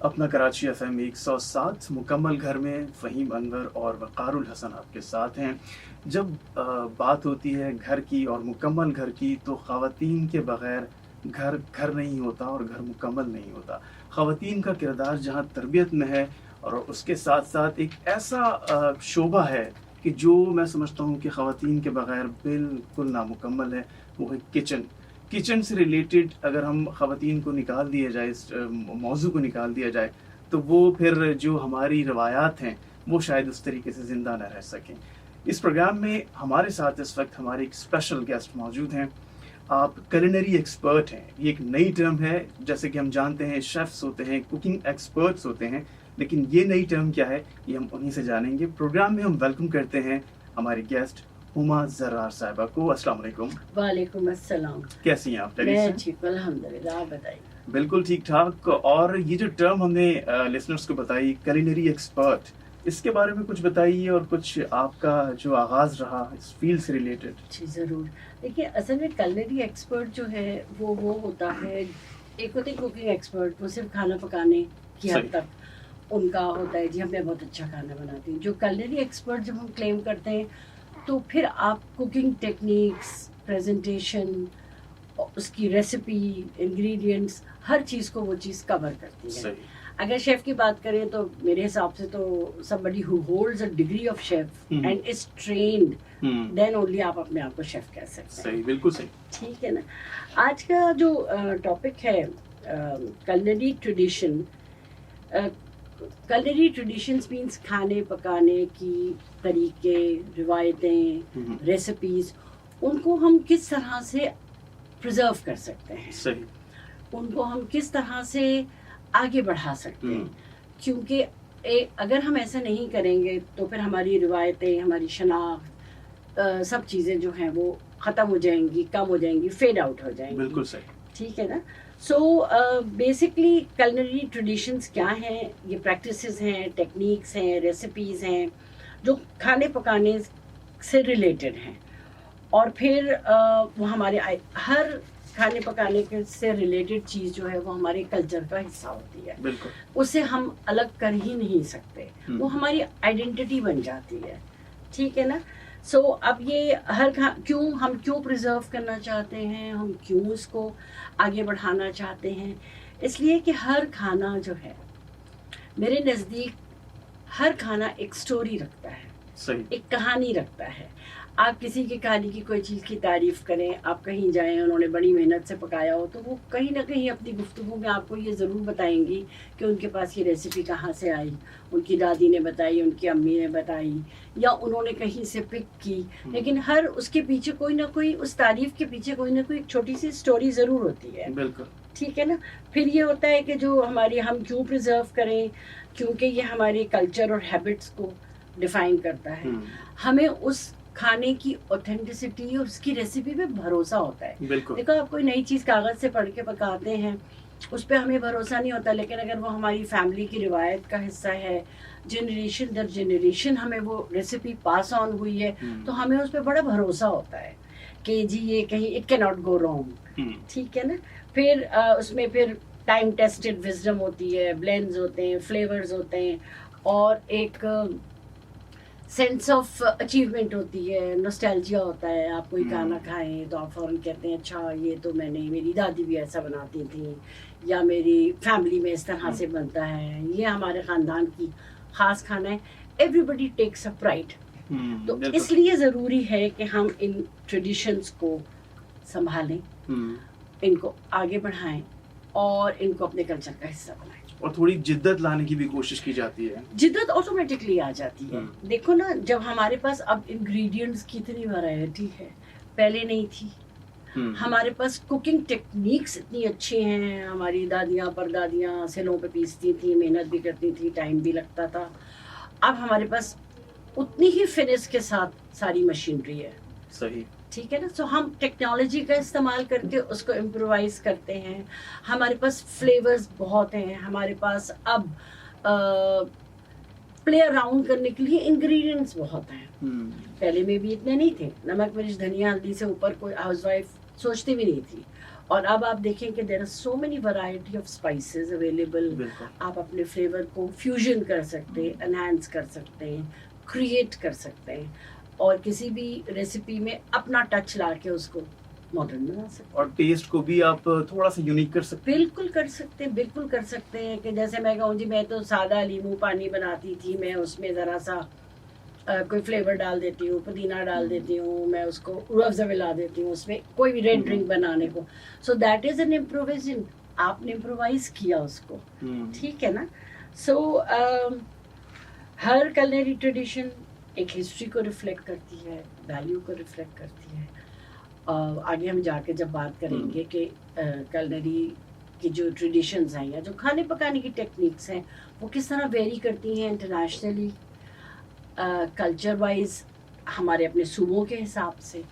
अपना कराची FM 107 मुकम्मल घर में फ़हीम अनवर और वक़ारुल हसन आपके साथ हैं। जब बात होती है घर की और मुकम्मल घर की, तो ख़वातीन के बग़ैर घर घर नहीं होता और घर मुकम्मल नहीं होता। ख़वातीन का किरदार जहाँ तरबियत में है, और उसके साथ-साथ एक ऐसा शोबा है कि जो मैं समझता हूँ कि ख़वातीन के बग़ैर बिल्कुल नामुकम्मल है, वो है किचन। किचन से रिलेटेड अगर हम ख़वातीन को निकाल दिया जाए, इस मौज़ू को निकाल दिया जाए, तो वो फिर जो हमारी रवायात हैं, वो शायद उस तरीके से ज़िंदा ना रह सकें। इस प्रोग्राम में हमारे साथ इस वक्त हमारे एक स्पेशल गेस्ट मौजूद हैं। आप कुलिनरी एक्सपर्ट हैं। ये एक नई टर्म है, जैसे कि हम जानते हैं शेफ़्स होते हैं, कुकिंग एक्सपर्ट्स होते हैं, लेकिन ये नई टर्म क्या है, ये हम उन्हीं से जानेंगे। प्रोग्राम में हम वेलकम करते हैं हमारे गेस्ट हुमा ज़र्रार साहिबा को। अस्सलाम वालेकुम। वालेकुम अस्सलाम। कैसी हैं आप? मैं ठीक हूँ अल्हम्दुलिल्लाह, आप बताइए। बिल्कुल ठीक ठाक। और ये जो टर्म हमने लिसनर्स को बताई, कुलिनरी एक्सपर्ट, इसके बारे में कुछ बताइए, और कुछ आपका जो आगाज़ रहा इस फील्ड से रिलेटेड। जी ज़रूर। देखिए, असल में कुलिनरी एक्सपर्ट जो है वो होता है, एक होते हैं कुकिंग एक्सपर्ट, वो सिर्फ खाना पकाने की हद तक उनका होता है, जी मैं बहुत अच्छा खाना बनाती हूँ। जो कुलिनरी एक्सपर्ट जब हम क्लेम करते हैं, तो फिर आप कुकिंग टेक्निक्स, प्रेजेंटेशन, उसकी रेसिपी, इंग्रेडिएंट्स, हर चीज़ को वो चीज़ कवर करती है। अगर शेफ़ की बात करें तो मेरे हिसाब से तो somebody who holds a degree of chef and is trained, then only आप अपने आप को शेफ़ कह सकते हैं। सही, बिल्कुल सही। ठीक है ना। आज का जो टॉपिक है culinary tradition, culinary traditions means खाने पकाने की तरीके, रिवायतें, रेसिपीज़, उनको हम किस तरह से प्रिजर्व कर सकते हैं, सही, उनको हम किस तरह से आगे बढ़ा सकते हैं। क्योंकि अगर हम ऐसा नहीं करेंगे तो फिर हमारी रिवायतें, हमारी शनाख्त, सब चीज़ें जो हैं वो ख़त्म हो जाएंगी, कम हो जाएंगी, फेड आउट हो जाएंगी। बिल्कुल सही। ठीक है ना। सो बेसिकली कुलिनरी ट्रेडिशंस क्या हैं? ये प्रैक्टिसेस हैं, टेक्निक्स हैं, रेसिपीज़ हैं जो खाने पकाने से रिलेटेड हैं। और फिर वो हमारे हर खाने पकाने के से रिलेटेड चीज़ जो है वो हमारे कल्चर का हिस्सा होती है। बिल्कुल। उसे हम अलग कर ही नहीं सकते, वो हमारी आइडेंटिटी बन जाती है। ठीक है ना। सो अब ये हम क्यों प्रिजर्व करना चाहते हैं, हम क्यों इसको आगे बढ़ाना चाहते हैं? इसलिए कि हर खाना जो है, मेरे नज़दीक हर खाना एक स्टोरी रखता है, सही। एक कहानी रखता है। आप किसी की कहानी की कोई चीज़ की तारीफ़ करें, आप कहीं जाएं, उन्होंने बड़ी मेहनत से पकाया हो, तो वो कहीं ना कहीं अपनी गुफ्तगू में आपको ये ज़रूर बताएंगी कि उनके पास ये रेसिपी कहाँ से आई, उनकी दादी ने बताई, उनकी अम्मी ने बताई, या उन्होंने कहीं से पिक की। लेकिन हर उसके पीछे कोई ना कोई, उस तारीफ़ के पीछे कोई ना कोई एक छोटी सी स्टोरी ज़रूर होती है। बिल्कुल। ठीक है ना। फिर ये होता है कि जो हम क्यों प्रिजर्व करें, क्योंकि ये हमारे कल्चर और हैबिट्स को डिफ़ाइन करता है। हमें उस खाने की ऑथेंटिसिटी और उसकी रेसिपी पे भरोसा होता है। देखो, आप कोई नई चीज़ कागज़ से पढ़ के पकाते हैं, उस पर हमें भरोसा नहीं होता, लेकिन अगर वो हमारी फैमिली की रिवायत का हिस्सा है, जनरेशन दर जनरेशन हमें वो रेसिपी पास ऑन हुई है, तो हमें उस पर बड़ा भरोसा होता है कि जी ये कहीं it can not go wrong. ठीक है ना। फिर उसमें फिर टाइम टेस्टेड विजडम होती है, ब्लेंड्स होते हैं, फ्लेवर्स होते हैं, और एक सेंस ऑफ अचीवमेंट होती है, नॉस्टैल्जिया होता है। आप कोई खाना खाएं तो आप फ़ौरन कहते हैं अच्छा ये तो मेरी दादी भी ऐसा बनाती थी, या मेरी फैमिली में इस तरह से बनता है, ये हमारे ख़ानदान की ख़ास खाना है। Everybody takes a pride. तो इसलिए ज़रूरी है कि हम इन ट्रेडिशंस को संभालें, इनको आगे बढ़ाएं और इनको अपने कल्चर का हिस्सा बनाएं। और थोड़ी जिद्दत लाने की भी कोशिश की जाती है। जिद्दत ऑटोमेटिकली आ जाती है। देखो ना, जब हमारे पास अब इंग्रेडिएंट्स की इतनी वैरायटी है, पहले नहीं थी। हमारे पास कुकिंग टेक्निक्स इतनी अच्छी हैं, हमारी दादियाँ परदादियाँ सिलों पे पीसती थी, मेहनत भी करती थी, टाइम भी लगता था। अब हमारे पास उतनी ही फिनिश के साथ सारी मशीनरी है। सही। ठीक है ना। सो हम टेक्नोलॉजी का इस्तेमाल करके उसको इम्प्रोवाइज करते हैं। हमारे पास फ्लेवर्स बहुत हैं, हमारे पास अब प्ले अराउंड करने के लिए इंग्रेडिएंट्स बहुत हैं। पहले में भी इतने नहीं थे। नमक मिर्च धनिया हल्दी से ऊपर कोई हाउसवाइफ सोचती भी नहीं थी। और अब आप देखें कि there are so many variety of spices available. बिल्कुल। आप अपने फ्लेवर को फ्यूजन कर सकते हैं, एनहांस कर सकते हैं, क्रिएट कर सकते हैं, और किसी भी रेसिपी में अपना टच ला के उसको मॉडर्न बना सकते हैं। और टेस्ट को भी आप थोड़ा सा यूनिक कर सकते हैं। बिल्कुल कर सकते हैं, बिल्कुल कर सकते हैं। कि जैसे मैं कहूँ जी, मैं तो सादा नींबू पानी बनाती थी, मैं उसमें ज़रा सा कोई फ्लेवर डाल देती हूँ, पुदीना डाल देती हूँ, मैं उसको रूह अफ़ज़ा मिला देती हूँ उसमें, कोई भी रेड ड्रिंक बनाने को। सो दैट इज़ एन इम्प्रोविजन, आपने इम्प्रोवाइज किया उसको, ठीक है ना। सो हर कलनरी ट्रेडिशन एक हिस्ट्री को रिफ्लेक्ट करती है, वैल्यू को रिफ्लेक्ट करती है। आगे हम जाके जब बात करेंगे कि कलनरी की जो ट्रेडिशंस हैं या जो खाने पकाने की टेक्निक्स हैं वो किस तरह वेरी करती हैं इंटरनेशनली, कल्चर वाइज, हमारे अपने सूबों के हिसाब से,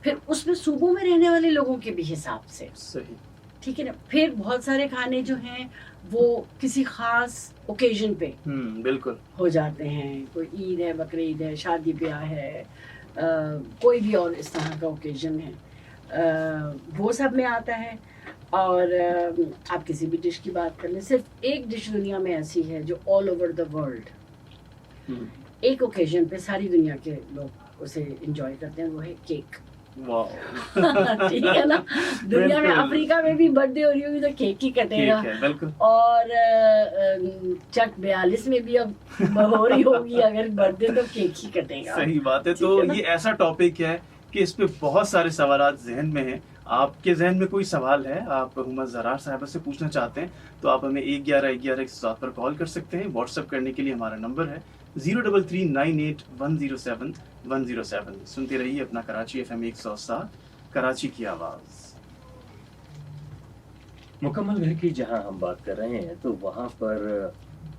फिर उसमें सूबों में रहने वाले लोगों के भी हिसाब से, सही, ठीक है ना। फिर बहुत सारे खाने जो हैं वो किसी खास ओकेजन पे बिल्कुल हो जाते हैं। कोई ईद है, बकरीद है, शादी ब्याह है, कोई भी और इस तरह का ओकेजन है, वो सब में आता है। और आप किसी भी डिश की बात कर लें, सिर्फ एक डिश दुनिया में ऐसी है जो ऑल ओवर द वर्ल्ड एक ओकेजन पे सारी दुनिया के लोग उसे एंजॉय करते हैं, वो है केक। ठीक है ना। दुनिया में, अफ्रीका में भी बर्थडे हो रही होगी तो केक ही कटेगा। और चक 42 में भी अब हो रही होगी अगर बर्थडे तो केक ही कटेगा। सही बात है। तो ये ऐसा टॉपिक है कि इस पे बहुत सारे सवाल जहन में हैं। आपके जहन में कोई सवाल है, आप हुमा ज़रार साहिबा से पूछना चाहते हैं, तो आप हमें 1111 के साथ पर कॉल कर सकते हैं। व्हाट्सएप करने के लिए हमारा नंबर है 03398107 सुनते रहिए अपना कराची FM 107, कराची की आवाज़। मुकम्मल घर की जहां हम बात कर रहे हैं तो वहां पर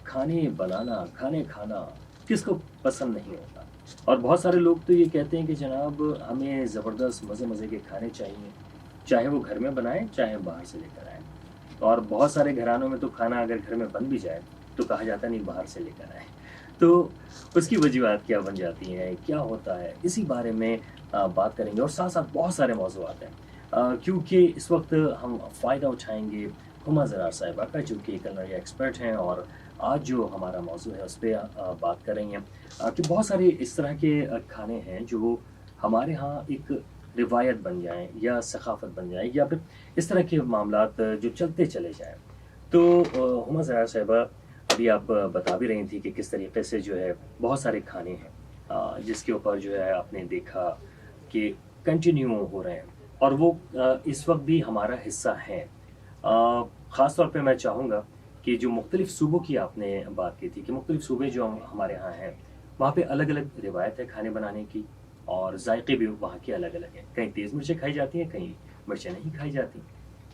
खाने बनाना, खाने खाना किसको पसंद नहीं होता। और बहुत सारे लोग तो ये कहते हैं कि जनाब हमें ज़बरदस्त मज़े मज़े के खाने चाहिए, चाहे वो घर में बनाएं चाहे बाहर से लेकर आएं। और बहुत सारे घरानों में तो खाना अगर घर में बन भी जाए तो कहा जाता नहीं बाहर से लेकर आए। तो उसकी वजूहात क्या बन जाती हैं, क्या होता है, इसी बारे में बात करेंगे। और साथ साथ बहुत सारे मौज़ूआत हैं, क्योंकि इस वक्त हम फ़ायदा उठाएंगे हुमा ज़रार साहिबा का, जो कि कलनरी एक्सपर्ट हैं। और आज जो हमारा मौजू है उस पर बात करेंगे कि बहुत सारे इस तरह के खाने हैं जो हमारे यहाँ एक रिवायत बन जाएं या सकाफ़त बन जाए, या फिर इस तरह के मामलात जो चलते चले जाएं। तो हुमा ज़रार साहिबा, अभी आप बता भी रही थी कि किस तरीके से जो है बहुत सारे खाने हैं जिसके ऊपर जो है आपने देखा कि कंटिन्यू हो रहे हैं और वो इस वक्त भी हमारा हिस्सा है। ख़ास तौर पे मैं चाहूँगा कि जो मुख्तलिफ़ सूबों की आपने बात की थी कि मुख्तलिफ़ सूबे जो हमारे यहाँ हैं वहाँ पे अलग अलग रिवायत है खाने बनाने की, और जायके भी वहाँ के अलग अलग हैं। कहीं तेज़ मिर्चें खाई जाती हैं, कहीं मिर्चें नहीं खाई जाती।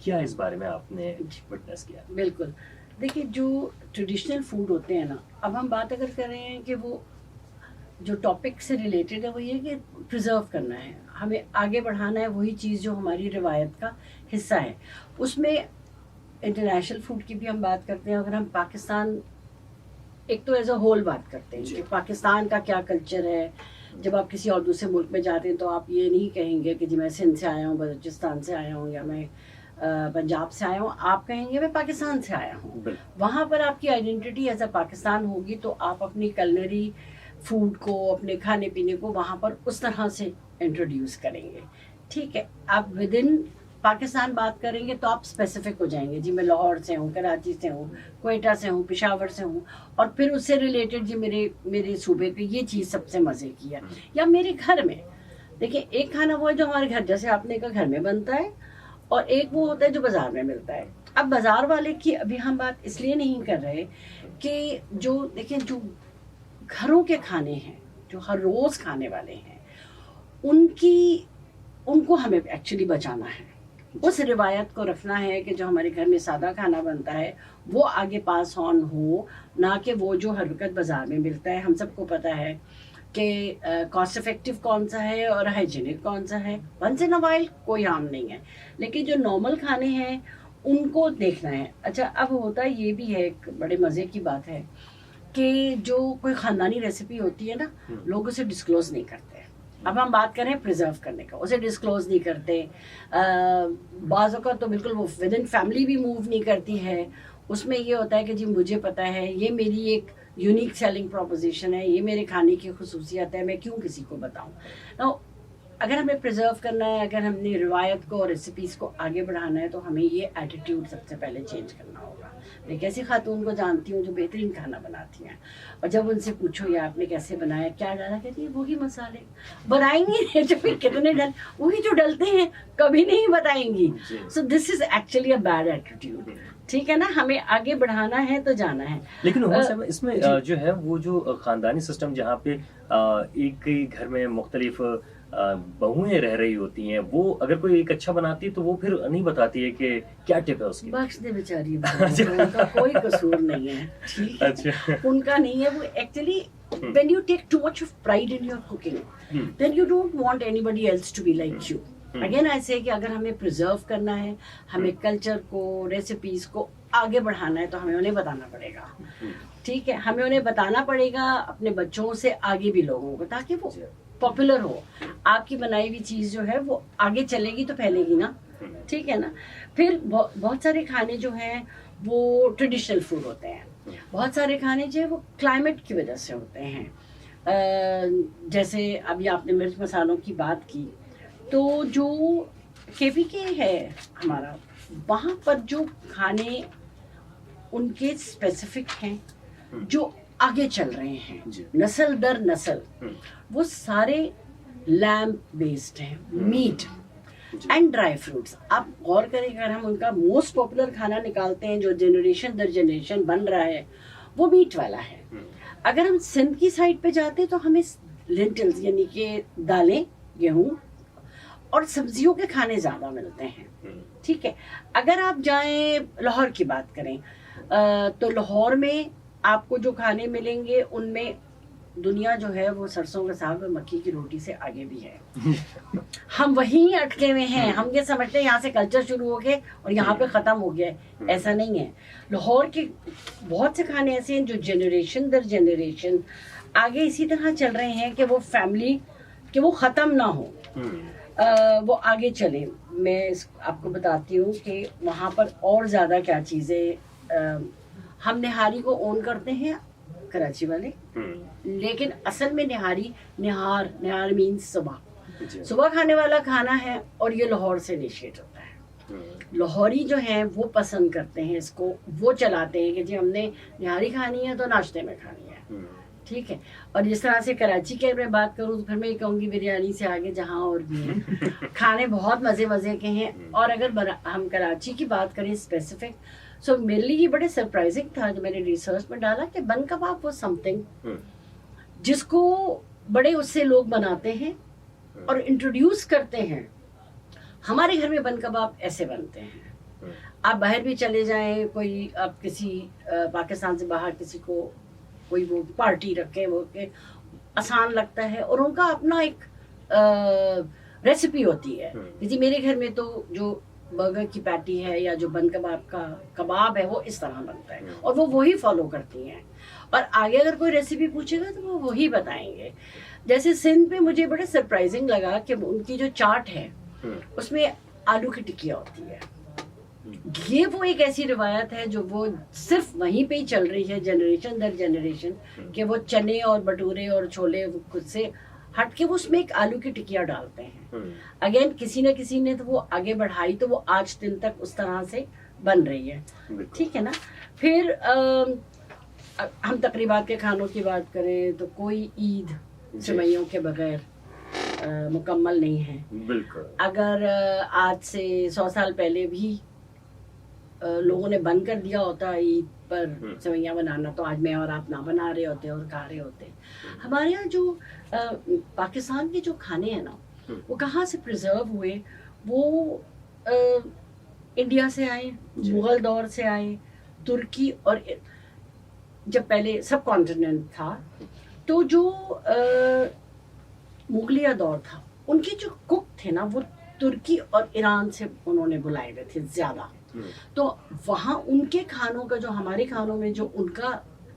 क्या इस बारे में आपने विटनेस किया? बिल्कुल, देखिए जो ट्रेडिशनल फूड होते हैं ना, अब हम बात अगर कर रहे हैं कि वो जो टॉपिक से रिलेटेड है वो ये कि प्रिजर्व करना है, हमें आगे बढ़ाना है वही चीज़ जो हमारी रिवायत का हिस्सा है। उसमें इंटरनेशनल फूड की भी हम बात करते हैं। अगर हम पाकिस्तान एक तो एज अ होल बात करते हैं कि पाकिस्तान का क्या कल्चर है, जब आप किसी और दूसरे मुल्क में जाते हैं तो आप ये नहीं कहेंगे कि जी मैं सिंध से आया हूँ, बलूचिस्तान से आया हूँ, या मैं पंजाब से आया हूँ। आप कहेंगे मैं पाकिस्तान से आया हूँ। वहाँ पर आपकी आइडेंटिटी एज अ पाकिस्तान होगी, तो आप अपनी कलनरी फूड को, अपने खाने पीने को वहाँ पर उस तरह से इंट्रोड्यूस करेंगे। ठीक है, आप विद इन पाकिस्तान बात करेंगे तो आप स्पेसिफिक हो जाएंगे, जी मैं लाहौर से हूँ, कराची से हूँ, क्वेटा से हूँ, पेशावर से हूँ, और फिर उससे रिलेटेड जी मेरे सूबे पे ये चीज़ सबसे मज़े की है। या मेरे घर में देखिए, एक खाना वो है जो हमारे घर, जैसे आपने कहा, घर में बनता है, और एक वो होता है जो बाज़ार में मिलता है। अब बाज़ार वाले की अभी हम बात इसलिए नहीं कर रहे कि जो देखिए जो घरों के खाने हैं, जो हर रोज़ खाने वाले हैं, उनको हमें एक्चुअली बचाना है, उस रिवायत को रखना है कि जो हमारे घर में सादा खाना बनता है वो आगे पास ऑन हो, ना कि वो जो हर वक्त बाज़ार में मिलता है। हम सबको पता है कि कॉस्ट इफ़ेक्टिव कौन सा है और हाइजीनिक कौन सा है। वंस इन अ वाइल कोई हार्म नहीं है, लेकिन जो नॉर्मल खाने हैं उनको देखना है। अच्छा, अब होता ये भी है, एक बड़े मज़े की बात है कि जो कोई ख़ानदानी रेसिपी होती है ना, लोग उसे डिस्क्लोज़ नहीं करते। अब हम बात करें प्रिजर्व करने का, उसे डिस्क्लोज नहीं करते, बाज़ों का तो बिल्कुल वो विद इन फैमिली भी मूव नहीं करती है। उसमें ये होता है कि जी मुझे पता है, ये मेरी एक यूनिक सेलिंग प्रोपोजिशन है, ये मेरे खाने की खुसूसियत है, मैं क्यों किसी को बताऊं। Now, अगर हमें प्रिजर्व करना है, अगर हमने रिवायत को और रेसिपीज़ को आगे बढ़ाना है, तो हमें ये एटीट्यूड सबसे पहले चेंज करना होगा। मैं एक ऐसी खातून को जानती हूँ जो बेहतरीन खाना बनाती हैं, और जब उनसे पूछो ये आपने कैसे बनाया, क्या डाला, कहती है वही मसाले बनाएंगी जो फिर कितने डल, वही जो डलते हैं कभी नहीं बताएंगी। So this is actually a bad attitude. ठीक है ना, हमें आगे बढ़ाना है तो जाना है। लेकिन इसमें जो है वो जो खानदानी सिस्टम जहाँ पे एक ही घर में मुख्तलिफ बहुएं रह रही होती हैं, वो अगर कोई एक अच्छा बनाती है तो वो फिर नहीं बताती है कि क्या टिप है उसकी। बख्श दे बेचारी, उनका कोई कसूर नहीं है, ठीक है, अच्छा। उनका नहीं है। वो actually when you take too much of pride in your cooking, then you don't want anybody else to be like you. Again I say कि अगर हमें प्रिजर्व करना है, हमें कल्चर को, रेसिपीज को आगे बढ़ाना है, तो हमें उन्हें बताना पड़ेगा। ठीक है, हमें उन्हें बताना पड़ेगा अपने बच्चों से, आगे भी लोगों को, ताकि वो पॉपुलर हो। आपकी बनाई हुई चीज़ जो है वो आगे चलेगी तो फैलेगी ना। ठीक है ना। फिर बहुत सारे खाने जो हैं वो ट्रेडिशनल फूड होते हैं, बहुत सारे खाने जो है वो क्लाइमेट की वजह से होते हैं। जैसे अभी आपने मिर्च मसालों की बात की, तो जो KPK है हमारा, वहाँ पर जो खाने उनके स्पेसिफिक हैं, जो आगे चल रहे हैं नस्ल दर नस्ल, वो सारे लैम्प बेस्ड हैं, मीट एंड ड्राई फ्रूट्स। आप गौर करें, अगर हम उनका मोस्ट पॉपुलर खाना निकालते हैं जो जनरेशन दर जनरेशन बन रहा है, वो मीट वाला है। अगर हम सिंध की साइड पे जाते हैं तो हमें लेंटिल्स यानी कि दालें, गेहूं और सब्जियों के खाने ज़्यादा मिलते हैं। ठीक है, अगर आप जाएं लाहौर की बात करें, तो लाहौर में आपको जो खाने मिलेंगे उनमें दुनिया जो है वो सरसों का साग और मक्की की रोटी से आगे भी है। हम वहीं अटके हुए हैं, हम ये समझते हैं यहाँ से कल्चर शुरू हो गए और यहाँ पे ख़त्म हो गया है। ऐसा नहीं है। लाहौर के बहुत से खाने ऐसे हैं जो जनरेशन दर जनरेशन आगे इसी तरह चल रहे हैं कि वो फैमिली कि वो ख़त्म ना हो, वो आगे चले। मैं आपको बताती हूँ कि वहाँ पर और ज़्यादा क्या चीज़ें, हम निहारी को ओन करते हैं कराची वाले, लेकिन असल में निहार मीन्स सुबह खाने वाला खाना है, और ये लाहौर से इनिशिएट होता है। लाहौरी जो हैं वो पसंद करते हैं इसको, वो चलाते हैं कि जी हमने निहारी खानी है तो नाश्ते में खानी है। ठीक है, और जिस तरह से कराची के मैं बात करूँ तो फिर मैं ये कहूँगी बिरयानी से आगे जहाँ और भी हैं खाने बहुत मज़े मज़े के हैं। और अगर हम कराची की बात करें स्पेसिफिक, सो मेरे लिए ये बड़े सरप्राइजिंग था जब मैंने रिसर्च में डाला कि बन कबाब वो समथिंग जिसको बड़े उससे लोग बनाते हैं और इंट्रोड्यूस करते हैं। हमारे घर में बन कबाब ऐसे बनते हैं। आप बाहर भी चले जाएं, कोई आप किसी पाकिस्तान से बाहर किसी को कोई वो पार्टी रखे, वो के आसान लगता है, और उनका अपना एक रेसिपी होती है। जैसे मेरे घर में तो जो बर्गर की पैटी है या जो बन कबाब का कबाब है वो इस तरह बनता है, और वो वही फॉलो करती हैं। और आगे अगर कोई रेसिपी पूछेगा तो वो वही बताएंगे। जैसे सिंध में मुझे बड़े सरप्राइजिंग लगा कि उनकी जो चाट है उसमें आलू की टिक्किया होती है। ये वो एक ऐसी रिवायत है जो वो सिर्फ वहीं पे ही चल रही है जनरेशन दर जनरेशन, कि वो चने और भटूरे और छोले खुद से हट के वो उसमें एक आलू की टिकिया डालते हैं। अगेन किसी न किसी ने तो वो आगे बढ़ाई, तो वो आज दिन तक उस तरह से बन रही है। ठीक है ना। फिर हम तकरीबात के खानों की बात करें तो कोई ईद सेवइयों के बगैर मुकम्मल नहीं है। बिल्कुल। अगर आज से 100 साल पहले भी लोगों ने बंद कर दिया होता ईद पर सेवइयाँ बनाना, तो आज मैं और आप ना बना रहे होते और खा रहे होते। हमारे यहाँ जो पाकिस्तान के जो खाने हैं ना, वो कहाँ से प्रिजर्व हुए, वो इंडिया से आए, मुगल दौर से आए, तुर्की, और जब पहले सब कॉन्टिनेंट था तो जो मुगलिया दौर था, उनके जो कुक थे ना वो तुर्की और ईरान से उन्होंने बुलाए हुए थे ज़्यादा। तो वहाँ उनके खानों का जो हमारे खानों में जो उनका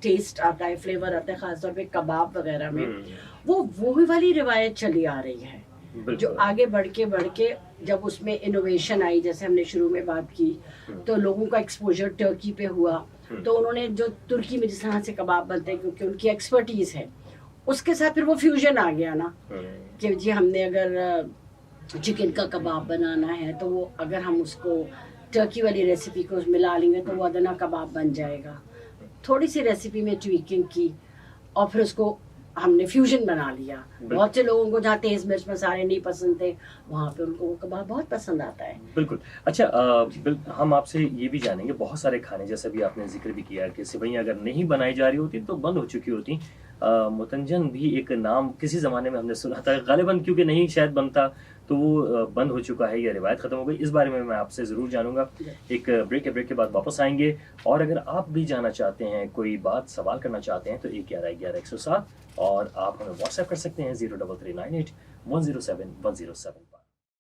टेस्ट आता है, फ्लेवर आता है, खासतौर पे कबाब वगैरह में, हम्म, वो वाली रिवायत चली आ रही है। जो बिल्कुल। आगे बढ़ के जब उसमें इनोवेशन आई, जैसे हमने शुरू में बात की, तो लोगों का एक्सपोजर टर्की पे हुआ, तो उन्होंने जो तुर्की में जिस तरह से कबाब बनते हैं, क्योंकि उनकी एक्सपर्टीज है, उसके साथ फिर वो फ्यूजन आ गया ना कि जी हमने अगर चिकन का कबाब बनाना है तो वो अगर हम उसको टर्की वाली रेसिपी को मिला लेंगे तो वो अदना कबाब बन जाएगा। थोड़ी सी रेसिपी में ट्वीकिंग की और फिर उसको हमने फ्यूजन बना लिया। बहुत से लोगों को जहाँ तेज मिर्च मसाले नहीं पसंद थे, वहाँ पे उनको वो कबाब बहुत पसंद आता है। बिल्कुल। अच्छा, हम आपसे ये भी जानेंगे, बहुत सारे खाने जैसे भी आपने जिक्र भी किया कि सेवइयाँ अगर नहीं बनाई जा रही होती तो बंद हो चुकी होती। मुतंजन भी एक नाम किसी ज़माने में हमने सुना था, गालिबन क्योंकि नहीं शायद बनता तो वो बंद हो चुका है, ये रिवायत ख़त्म हो गई। इस बारे में मैं आपसे ज़रूर जानूंगा। एक ब्रेक के बाद वापस आएंगे। और अगर आप भी जानना चाहते हैं, कोई बात सवाल करना चाहते हैं तो 1111 107 और आप हमें व्हाट्सएप कर सकते हैं 03398 107 107।